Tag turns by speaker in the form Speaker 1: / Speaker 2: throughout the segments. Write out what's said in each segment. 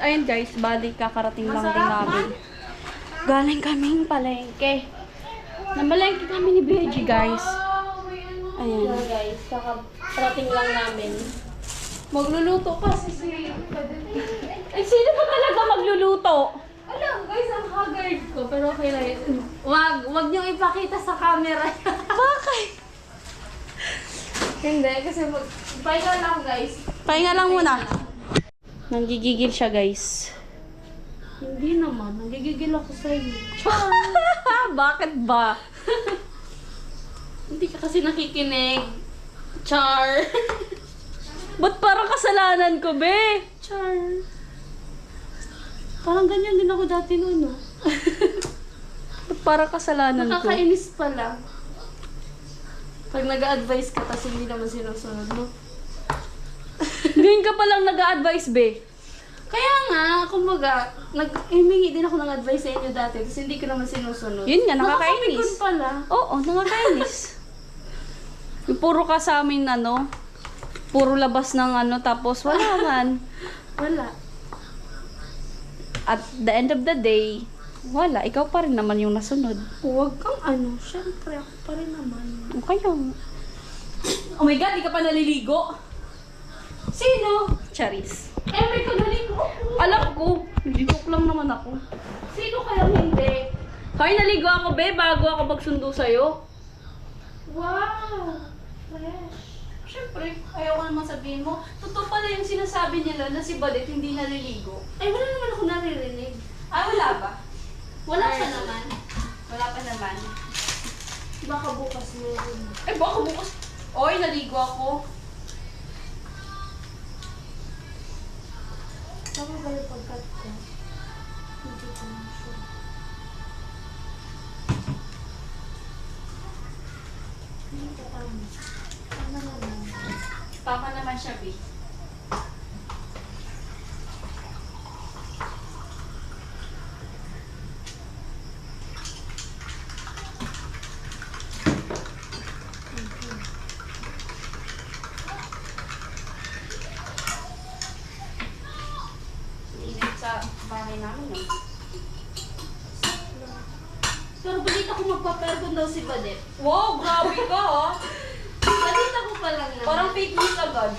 Speaker 1: ayun guys, bali kakarating lang din namin. Galing kaming palengke. Namalengke kami ni Beji guys. Ayan guys, kakarating lang namin. Magluluto kasi si... Ay, sino ba talaga magluluto?
Speaker 2: Alam guys, ang haggard ko. Pero okay lang yun. Wag niyong ipakita sa camera.
Speaker 1: Bakit?
Speaker 2: Hindi, kasi pahinga lang guys.
Speaker 1: Pahinga lang muna. Nanggigigil siya guys.
Speaker 2: Hindi naman, nagigigil ako sa iyo.
Speaker 1: Bakit ba?
Speaker 2: Hindi ka kasi nakikinig. Char.
Speaker 1: Ba't parang kasalanan ko, be?
Speaker 2: Char. Parang ganyan din ako dati noon, no?
Speaker 1: Ba't parang kasalanan ko?
Speaker 2: Nakakainis pa lang. Pag nag-a-advise ka, tapos hindi naman sinusunod, no?
Speaker 1: Ngayon ka palang nag-a-advise, be.
Speaker 2: Kaya nga, kumbaga, humingi din ako ng advice sa inyo dati, tapos hindi ko naman sinusunod.
Speaker 1: Yun nga, nakakainis.
Speaker 2: Nakakapikon pala.
Speaker 1: Oo, nakakainis. Yung puro ka sa amin, ano, puro labas ng ano, tapos wala man.
Speaker 2: Wala.
Speaker 1: At the end of the day, wala. Ikaw pa rin naman yung nasunod.
Speaker 2: Huwag kang ano, syempre ako pa rin naman.
Speaker 1: Okay lang. Oh my God, di ka pa naliligo?
Speaker 2: Sino?
Speaker 1: Charis.
Speaker 2: May kagaling ko.
Speaker 1: Alam ko, naligo lang naman ako.
Speaker 2: Sino kayang hindi?
Speaker 1: Hoy, naligo ako, be, bago ako magsundo sa'yo.
Speaker 2: Wow! Fresh. Syempre, ayaw ko naman sabihin mo. Totoo pala yung sinasabi nila na si Badet hindi naliligo. Ay, wala naman ako naririnig.
Speaker 1: Wala ba?
Speaker 2: Wala pa naman.
Speaker 1: Wala pa naman.
Speaker 2: Baka bukas meron.
Speaker 1: Eh, baka bukas. Oy, naligo ako.
Speaker 2: Tama ba yung pagkat ko? Hindi ko na sure. Hindi ka tama. Tama naman.
Speaker 1: Tama naman siya, be. Init sa bahay namin, no?
Speaker 2: Pero balita ko magpapergon daw si Badet.
Speaker 1: Wow, grabe ka, ha?
Speaker 2: Balita ko pa lang naman.
Speaker 1: Parang fake news agad.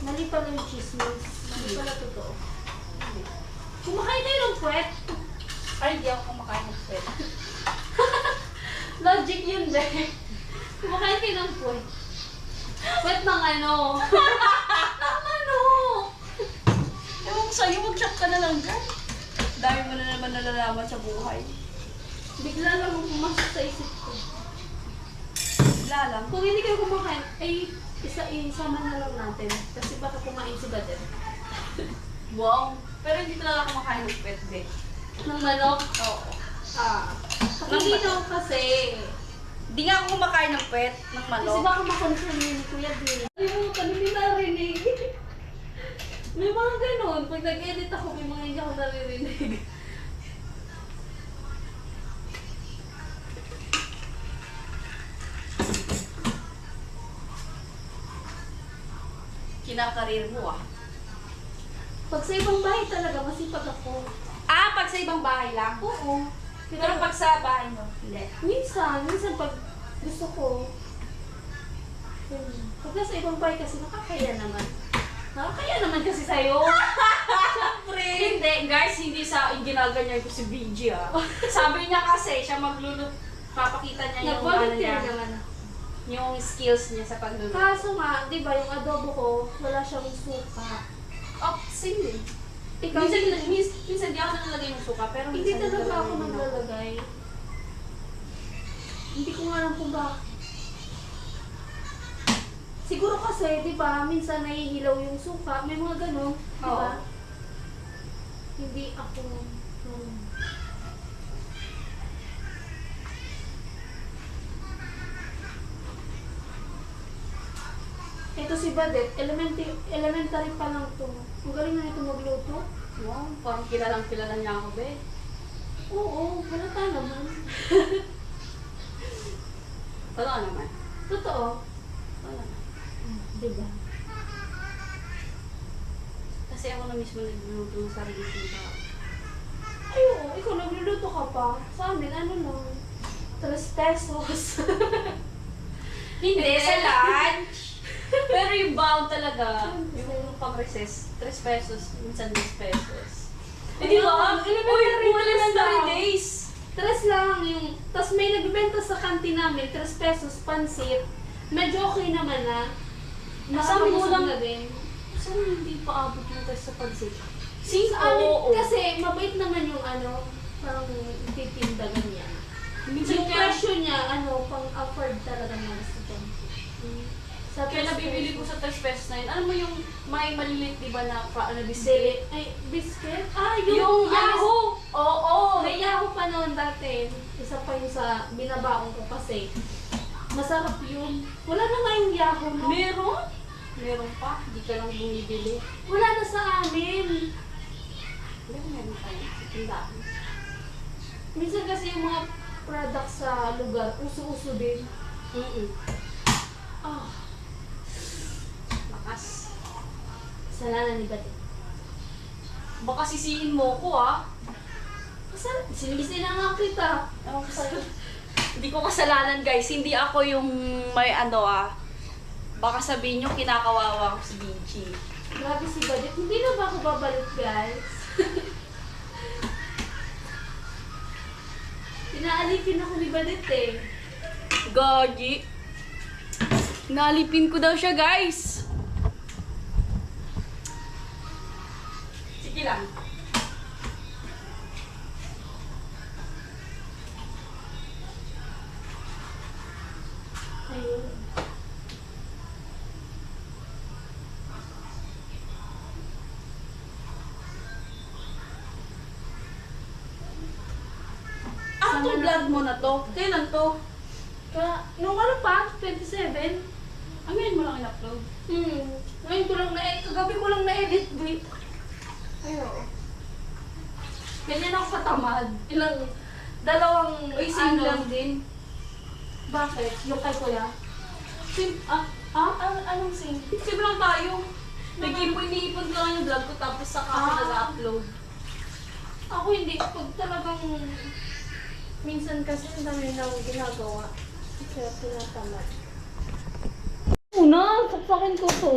Speaker 2: Mali pala yung chismis. Mali pala totoo. Kumakain tayo ng puwet.
Speaker 1: Ay, di ako kumakain ng pwede.
Speaker 2: Logic yun, be. Kumakain kayo ng puwet. Puwet ng ano? Ng ano?
Speaker 1: Ewan ko sa'yo, mag-shop ka na lang dyan. Dami mo na naman nalalaman sa buhay.
Speaker 2: Bigla lang ang pumasok sa isip ko.
Speaker 1: Bigla lang.
Speaker 2: Kung hindi kayo kumakain, ay isama na lang natin. Kasi baka kumain si Badet.
Speaker 1: Wow. Pero hindi talaga kumakain ng pwede.
Speaker 2: Ng manok?
Speaker 1: Oo.
Speaker 2: Pakilinaw kasi.
Speaker 1: Di nga ako kumakain ng pet, ng
Speaker 2: Kasi
Speaker 1: manok.
Speaker 2: baka makonfirm yun ni Kuya Bill. Alimutan, hindi narinig. May mga ganun. Pag nag-edit ako, may mga hindi ako naririnig.
Speaker 1: Kinakarir mo, ah.
Speaker 2: Pag sa ibang bahay talaga, masipag ako.
Speaker 1: Pag sa ibang bahay lang?
Speaker 2: Oo.
Speaker 1: Pero pag sa bahay mo? Hindi.
Speaker 2: Minsan pag gusto ko, pag nasa ibang bahay kasi nakakaya naman. Nakakaya naman kasi sa'yo. Siyempre.
Speaker 1: Hindi, guys, hindi sa ginaganyan ko si BG, ah. Sabi niya kasi, siya papakita niya yung
Speaker 2: Nag-volunteer naman.
Speaker 1: yung skills niya sa pagluluto.
Speaker 2: Kaso nga, di ba, yung adobo ko, wala siyang suka.
Speaker 1: Oh, same din.
Speaker 2: Ikaw,
Speaker 1: Minsan di ako naglalagay ng suka, pero
Speaker 2: hindi
Speaker 1: minsan
Speaker 2: talaga ako
Speaker 1: naglalagay din
Speaker 2: naglalagay. Hindi ko nga alam kung bakit. Siguro kasi, di ba, minsan nahihilaw yung suka, may mga ganun, di ba?
Speaker 1: Oo.
Speaker 2: Hindi ako, Ito si Badet, elementary pa lang to. Ang galing na ito magluto.
Speaker 1: Wow, parang kilalang kilala niya ako, be.
Speaker 2: Oo, halata naman.
Speaker 1: Totoo naman.
Speaker 2: Totoo.
Speaker 1: Wala. Diba?
Speaker 2: Kasi ako na mismo nagluluto ng sarili kong tao.
Speaker 1: Ay, oo. Ikaw nagluluto ka pa. Sa amin, ano lang. 3 pesos.
Speaker 2: Hindi, sa lunch. Pero yung baon talaga, yung pag-recess, 3 pesos, minsan 10 pesos. Eh, di ba?
Speaker 1: Elementary,
Speaker 2: Uy, elementary days.
Speaker 1: 3 lang yung... Tapos may nagbibenta sa kantin namin, 3 pesos, pansit. Medyo okay naman na.
Speaker 2: Sa amin
Speaker 1: Nakakabusog
Speaker 2: walang-
Speaker 1: na din.
Speaker 2: Saan hindi pa abot yung test sa pansit?
Speaker 1: Sa amin,
Speaker 2: Oo.
Speaker 1: kasi mabait naman yung ano, parang titinda ganyan.
Speaker 2: Minsan
Speaker 1: Yung presyo niya, ano, pang-afford talaga ng estudyante. Sa
Speaker 2: Kaya
Speaker 1: first
Speaker 2: nabibili ko
Speaker 1: peso.
Speaker 2: sa 3 pesos na yun. Alam mo yung may maliliit, di ba, na
Speaker 1: Deli.
Speaker 2: biscuit?
Speaker 1: Ay, biscuit? Ah,
Speaker 2: Yung
Speaker 1: ano,
Speaker 2: Yahoo! Oo!
Speaker 1: may Yahoo pa noon dati. Isa pa yung sa binabaong ko kasi. Masarap yun. Wala na nga yung Yahoo, no?
Speaker 2: Meron? Meron pa. Hindi ka lang bumibili.
Speaker 1: Wala na sa amin.
Speaker 2: Meron tayo. Sa tindahan.
Speaker 1: Minsan kasi yung mga products sa lugar, uso-uso din. Ah,
Speaker 2: Lakas.
Speaker 1: salanan ni Bati.
Speaker 2: Baka sisihin mo ko, ah.
Speaker 1: Sinisi na nga kita.
Speaker 2: Ewan ko sa'yo. Hindi ko kasalanan, guys. Hindi ako yung may ano, ah. Baka sabihin nyo, kinakawawa ko si Vinci.
Speaker 1: Grabe si Badit. Hindi na ba ako babalik, guys? Pinaalipin ako ni Badit eh.
Speaker 2: Gagi. Nalipin ko daw siya, guys. Sige lang.
Speaker 1: Ayun.
Speaker 2: Ah, itong vlog mo na to. Kailan to?
Speaker 1: Nung ano pa? 27?
Speaker 2: Ah, ngayon mo lang in-upload.
Speaker 1: Ngayon ko lang kagabi ko lang na-edit, wait.
Speaker 2: Ay, oo.
Speaker 1: Ganyan ako katamad. Dalawang,
Speaker 2: Uy, same lang din.
Speaker 1: Bakit? Yung kay kuya? Anong sing?
Speaker 2: Same lang tayo. Nag-iipon ko lang yung vlog ko tapos saka ako
Speaker 1: Ah.
Speaker 2: nag-upload.
Speaker 1: Ako hindi. Pag talagang, minsan kasi ang dami nang ginagawa. Kaya tinatamad. Una, saksakin ko to.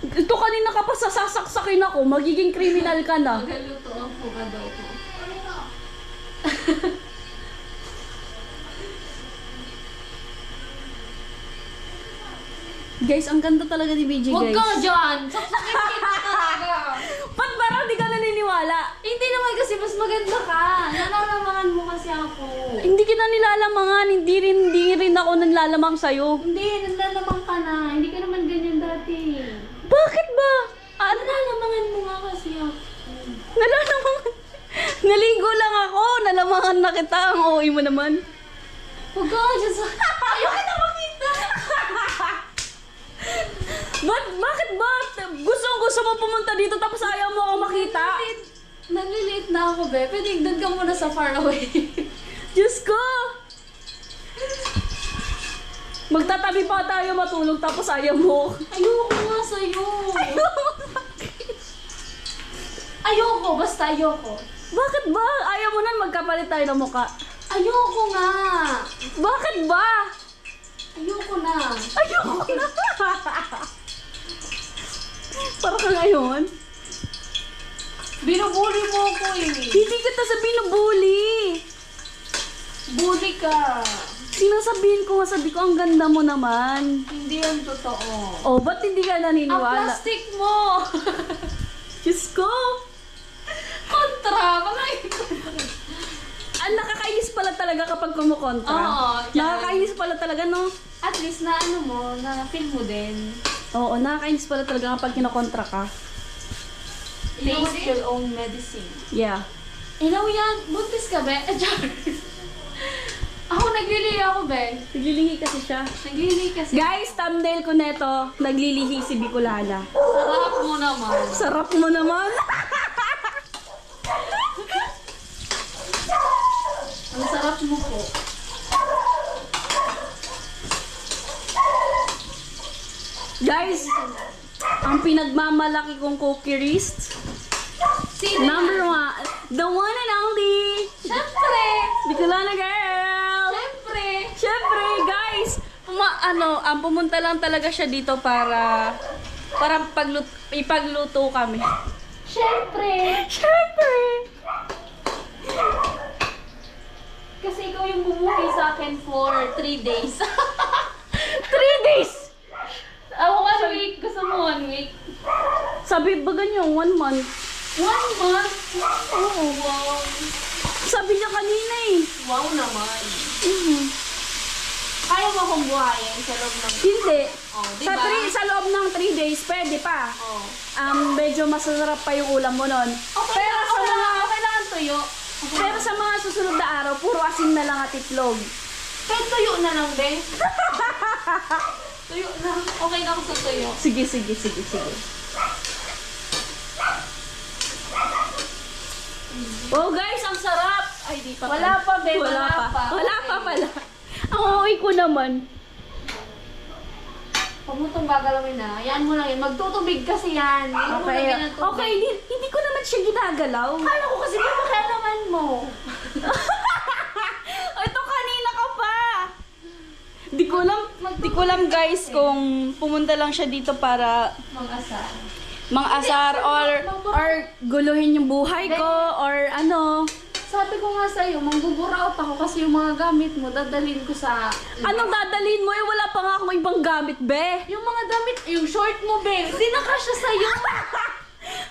Speaker 2: Ito kanina ka pa sasaksakin ako, magiging criminal ka na.
Speaker 1: Magaluto ang puka daw ko.
Speaker 2: Guys, ang ganda talaga ni BJ,
Speaker 1: Huwag
Speaker 2: guys.
Speaker 1: ka dyan! Saksakin kita talaga!
Speaker 2: Ba't parang di ka naniniwala?
Speaker 1: Hindi naman kasi mas maganda ka. Nalalamangan mo kasi ako.
Speaker 2: Hindi kita nilalamangan, hindi rin ako nanlalamang sa'yo.
Speaker 1: Hindi, nalalaman ka na. Hindi ka naman ganyan dati.
Speaker 2: Bakit ba? Ano?
Speaker 1: Nalalamangan mo nga kasi ako.
Speaker 2: Nalalamangan? Naligo lang ako, nalamangan na kita. Ang OA mo naman.
Speaker 1: Huwag ka nga dyan sa... Ayaw kita makita!
Speaker 2: Bakit ba? Gusto mo pumunta dito tapos ayaw mo ako makita?
Speaker 1: Nalilate na ako, be. Pwede doon ka muna sa far away.
Speaker 2: Diyos ko! Magtatabi pa tayo matulog tapos ayaw mo.
Speaker 1: Ayoko nga sa'yo. Ayoko, basta ayoko.
Speaker 2: Bakit ba? Ayaw mo na magkapalit tayo ng mukha.
Speaker 1: Ayoko nga.
Speaker 2: Bakit ba?
Speaker 1: Ayoko na.
Speaker 2: Ayoko na. Para ka ngayon.
Speaker 1: Binubuli mo ako eh.
Speaker 2: Hindi kita sa binubuli.
Speaker 1: Bully ka.
Speaker 2: Sinasabihin ko nga, sabi ko, ang ganda mo naman.
Speaker 1: Hindi yan totoo.
Speaker 2: Oh, ba't hindi ka
Speaker 1: Ang
Speaker 2: naniniwala?
Speaker 1: plastic mo.
Speaker 2: Diyos ko!
Speaker 1: Kontra. Mga
Speaker 2: Ang nakakainis pala talaga kapag kumukontra.
Speaker 1: Oo, yan.
Speaker 2: Nakakainis pala talaga, no?
Speaker 1: At least na ano mo, na feel mo din.
Speaker 2: Oo, nakakainis pala talaga kapag kinokontra ka.
Speaker 1: Taste your own medicine.
Speaker 2: Yeah.
Speaker 1: Ilaw yan. Buntis ka, be? Ako, naglilihi ako, be.
Speaker 2: Naglilihi kasi siya.
Speaker 1: Naglilihi kasi.
Speaker 2: Guys, thumbnail ko neto, naglilihi si Bicolana.
Speaker 1: Sarap mo naman.
Speaker 2: Sarap mo naman.
Speaker 1: Ang sarap mo po. Guys, ang pinagmamalaki kong cookie wrist.
Speaker 2: Sino
Speaker 1: Number
Speaker 2: yan?
Speaker 1: 1, the one and only.
Speaker 2: Siyempre!
Speaker 1: Bicolana girl.
Speaker 2: Siyempre!
Speaker 1: Siyempre, guys, pumunta lang talaga siya dito para ipagluto kami.
Speaker 2: Siyempre!
Speaker 1: Siyempre.
Speaker 2: Kasi ikaw yung bumuhay sa akin for 3 days.
Speaker 1: 3 days.
Speaker 2: Oh, 1 week. Gusto mo 1 week?
Speaker 1: Sabi ba ganyan, 1 month?
Speaker 2: 1 month?
Speaker 1: Oo.
Speaker 2: Wow.
Speaker 1: Sabi niya kanina eh.
Speaker 2: Wow naman.
Speaker 1: Mhm.
Speaker 2: Kaya mo akong buhayin sa loob ng...
Speaker 1: Hindi.
Speaker 2: Oh, diba?
Speaker 1: Sa loob ng 3 days, pwede pa.
Speaker 2: Oh.
Speaker 1: Medyo masasarap pa yung ulam mo nun.
Speaker 2: Okay lang ang tuyo.
Speaker 1: Pero sa mga susunod na araw, puro asin na lang at itlog.
Speaker 2: Pero tuyo na lang, be. Tuyo na. Okay na ako sa tuyo.
Speaker 1: Sige. Oh guys, ang sarap! Ay, di pa.
Speaker 2: Wala pa, be.
Speaker 1: Wala pa. Wala pa
Speaker 2: Okay.
Speaker 1: pala. Ang okay ko naman.
Speaker 2: Huwag mo itong gagalawin na. Yan mo lang yun. Magtutubig kasi yan. Hindi mo lagyan ng tubig.
Speaker 1: Okay, hindi ko naman siya ginagalaw.
Speaker 2: Kala ko kasi kaya naman mo.
Speaker 1: Ito kanina ka pa. Di ko alam guys kung pumunta lang siya dito para
Speaker 2: Mag-asar.
Speaker 1: mang-asar or guluhin yung buhay ko or ano.
Speaker 2: Sabi ko nga sa'yo, mangguguraot ako kasi yung mga gamit mo, dadalhin ko sa...
Speaker 1: Anong dadalhin mo? Wala pa nga akong ibang gamit, be.
Speaker 2: Yung mga damit, yung short mo, be, hindi na kasya sa'yo.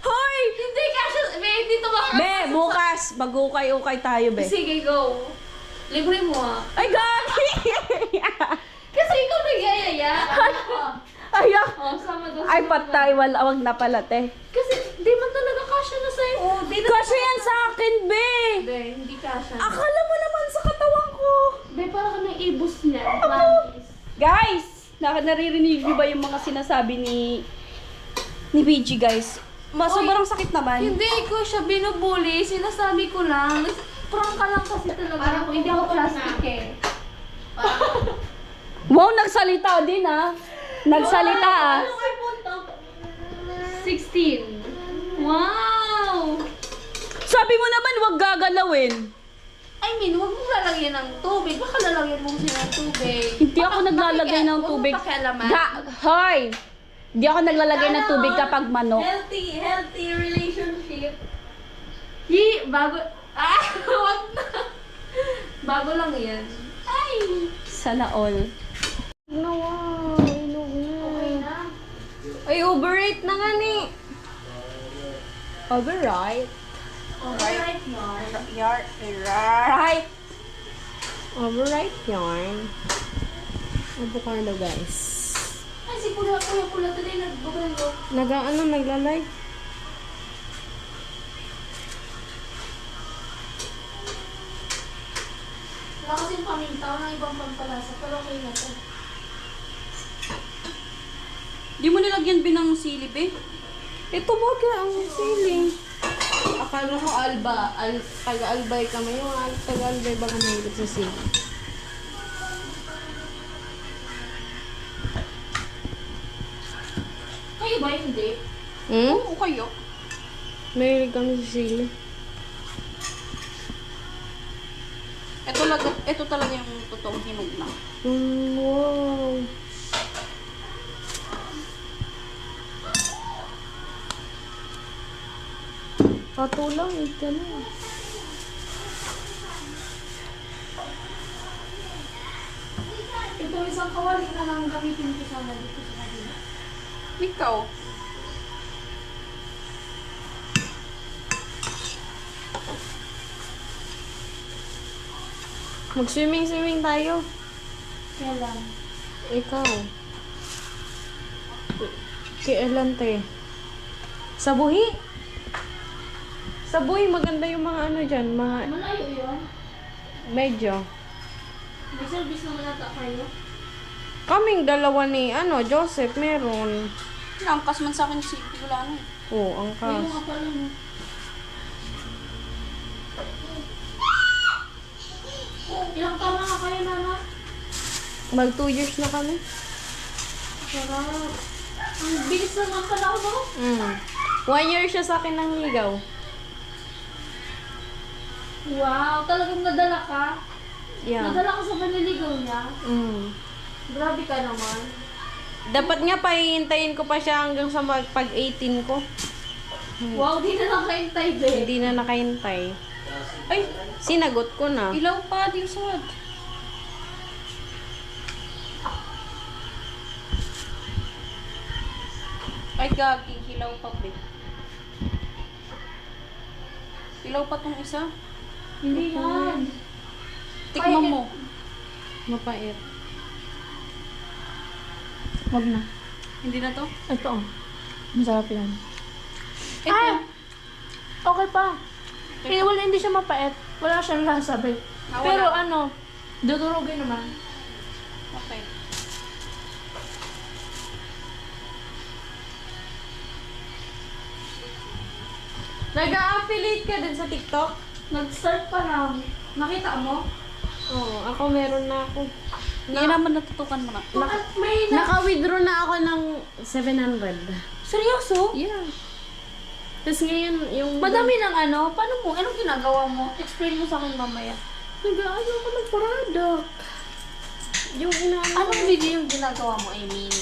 Speaker 1: Hoy!
Speaker 2: Hindi kasya, be, dito ba?
Speaker 1: Be, bukas, mag-ukay-ukay tayo, be.
Speaker 2: Sige, go. Libre mo ah.
Speaker 1: Ay, gagi!
Speaker 2: Kasi ikaw nagyayaya.
Speaker 1: Ayak!
Speaker 2: Oh, sama daw.
Speaker 1: Ay, patay, wag na pala, te.
Speaker 2: Kasi di man talaga kasya na sa'yo. Oh, di na.
Speaker 1: Kasi yan sa akin, be.
Speaker 2: Be, hindi kasya.
Speaker 1: Akala mo naman sa katawan ko.
Speaker 2: Be, parang ka ng ibus niya. Promise.
Speaker 1: Guys, naririnig niyo ba yung mga sinasabi ni BG, guys? Sobrang sakit naman.
Speaker 2: Hindi ko siya binubuli. Sinasabi ko lang. Prank ka lang kasi talaga. Parang hindi ako plastic eh.
Speaker 1: Wow, nagsalita din, ah. Nagsalita, ah.
Speaker 2: 16. Wow!
Speaker 1: Sabi mo naman, wag gagalawin.
Speaker 2: I mean, huwag mong lalagyan ng tubig. Baka lalagyan mo kasi ng tubig.
Speaker 1: Hindi ako naglalagay ng tubig.
Speaker 2: Huwag mo pakialaman.
Speaker 1: Hoy! Hindi ako naglalagay ng tubig kapag manok.
Speaker 2: Healthy relationship. Bago... Wag na. Bago lang yan. Ay!
Speaker 1: Sana all.
Speaker 2: Wow, inog na. Okay na.
Speaker 1: Ay, overrate na nga ni. Overrate?
Speaker 2: Alright, yarn.
Speaker 1: Right.
Speaker 3: Overripe yarn. Avocado, guys.
Speaker 2: Ay, si Kuya today nagbubulo.
Speaker 3: Nagla-live?
Speaker 2: Wala kasing pamintaw ng ibang pampalasa, pero okay na to.
Speaker 1: Di mo nilagyan binang silip eh.
Speaker 3: Ito ba ang sili? Akala ko taga-albay kami. Yung taga-albay ba kami hilig sa sili?
Speaker 2: Kayo ba hindi?
Speaker 1: Oo, kayo.
Speaker 3: Mahilig kami sa sili.
Speaker 1: Ito talaga yung totoong hinog na.
Speaker 3: Wow. Patulang, ito na.
Speaker 2: Ito isang kawali na lang gamitin ko sana dito sa kanila.
Speaker 1: Ikaw.
Speaker 3: Mag-swimming tayo.
Speaker 2: Kailan?
Speaker 3: Ikaw. Kailan, te? Sa buhi. Sa buhi, maganda yung mga ano dyan. Mga
Speaker 2: Malayo yun.
Speaker 3: medyo.
Speaker 2: May service naman nata kayo.
Speaker 3: Kaming dalawa ni, Joseph, meron.
Speaker 1: Langkas man sa akin si wala na eh.
Speaker 3: Oo, ang
Speaker 2: Kayo
Speaker 3: kas.
Speaker 2: nga pala no. Ilang taon na nga kayo, Nana?
Speaker 3: Mag 2 years na kami.
Speaker 2: Sarap. Ang bilis naman pala ako, no?
Speaker 3: 1 year siya sa akin ng ligaw.
Speaker 2: Wow, talagang nadala ka.
Speaker 3: Yeah.
Speaker 2: Nadala ka sa panliligaw niya. Grabe ka naman.
Speaker 3: Dapat nga pahihintayin ko pa siya hanggang sa pag-18 ko.
Speaker 2: Wow, di na nakahintay, be.
Speaker 3: Hindi na nakahintay. Ay, sinagot ko na.
Speaker 2: Ilaw pa, di usad.
Speaker 1: Ay, gagi. Hilaw pa, be. Hilaw pa tong isa.
Speaker 2: Hindi yan.
Speaker 1: Tikman mo.
Speaker 3: Mapait.
Speaker 1: Wag na.
Speaker 2: Hindi na to?
Speaker 1: Ito, oh. Masarap yan.
Speaker 2: Ito.
Speaker 1: Ah! Okay pa. Wala, hindi siya mapait. Wala siyang lasa, be.
Speaker 2: Ah, wala.
Speaker 1: Pero ano, dudurugin naman.
Speaker 2: Okay.
Speaker 3: Nag-a-affiliate ka din sa TikTok?
Speaker 2: Nag-start pa lang. Nakita mo?
Speaker 3: Oo, ako meron na ako.
Speaker 1: Hindi naman natutukan mo na.
Speaker 2: May na...
Speaker 3: Naka-withdraw na ako ng 700.
Speaker 2: Seryoso?
Speaker 3: Yeah. Tapos ngayon, yung...
Speaker 2: Madami ng ano? Paano mo? Anong ginagawa mo? Explain mo sa akin mamaya.
Speaker 3: Nag-aano ko ng product. Yung inaano.
Speaker 2: Anong video yung ginagawa mo, I mean?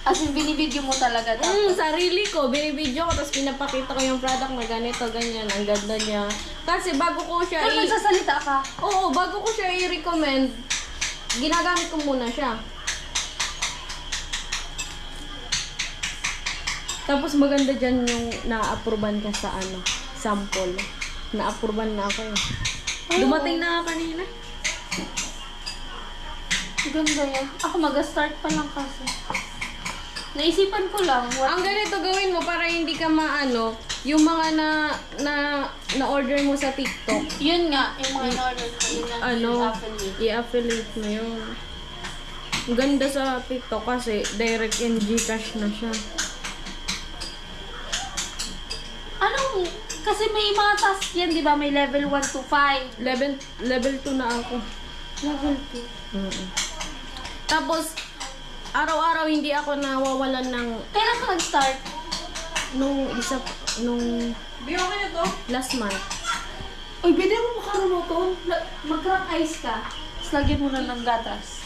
Speaker 2: As in, binibideo mo talaga tapos?
Speaker 3: Sarili ko, binibidyo ko, tapos pinapakita ko yung product na ganito, ganyan, ang ganda niya. Kasi bago ko siya
Speaker 2: Pero nagsasalita ka?
Speaker 3: Oo, bago ko siya i-recommend, ginagamit ko muna siya. Tapos maganda dyan yung na-approvean ka sa ano, sample. Na-approvean na ako eh. Dumating na nga kanina.
Speaker 2: Ganda yan. Ako mag-start pa lang kasi. Naisipan ko lang.
Speaker 3: Ang ganito gawin mo para hindi ka maano, yung mga na-order mo sa TikTok,
Speaker 2: Yun nga, yung mga in-order ko. Yun ang
Speaker 3: ano,
Speaker 2: affiliate.
Speaker 3: i-affiliate mo yun. Ang ganda sa TikTok kasi direct and Gcash na siya.
Speaker 2: Anong, kasi may mga task yan, di ba? May level 1 to 5.
Speaker 3: Level 2 na ako.
Speaker 2: Level
Speaker 3: Tapos, araw-araw hindi ako nawawalan ng
Speaker 2: 2. Kailan ka nag-start?
Speaker 3: nung
Speaker 2: Biyo ka na to?
Speaker 3: last month.
Speaker 2: Uy, pwede mo makaroon mo to? Mag-crack ice ka. Tapos lagyan mo na ng gatas.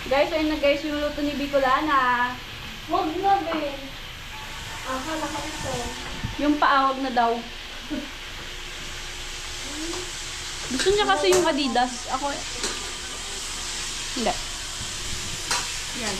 Speaker 1: Guys, ayun na guys, yung luto ni Bicolana.
Speaker 2: Wag na, be. Akala ka ito.
Speaker 1: Yung paawag na daw. Gusto niya kasi yung Adidas. Ako, hindi. Yan.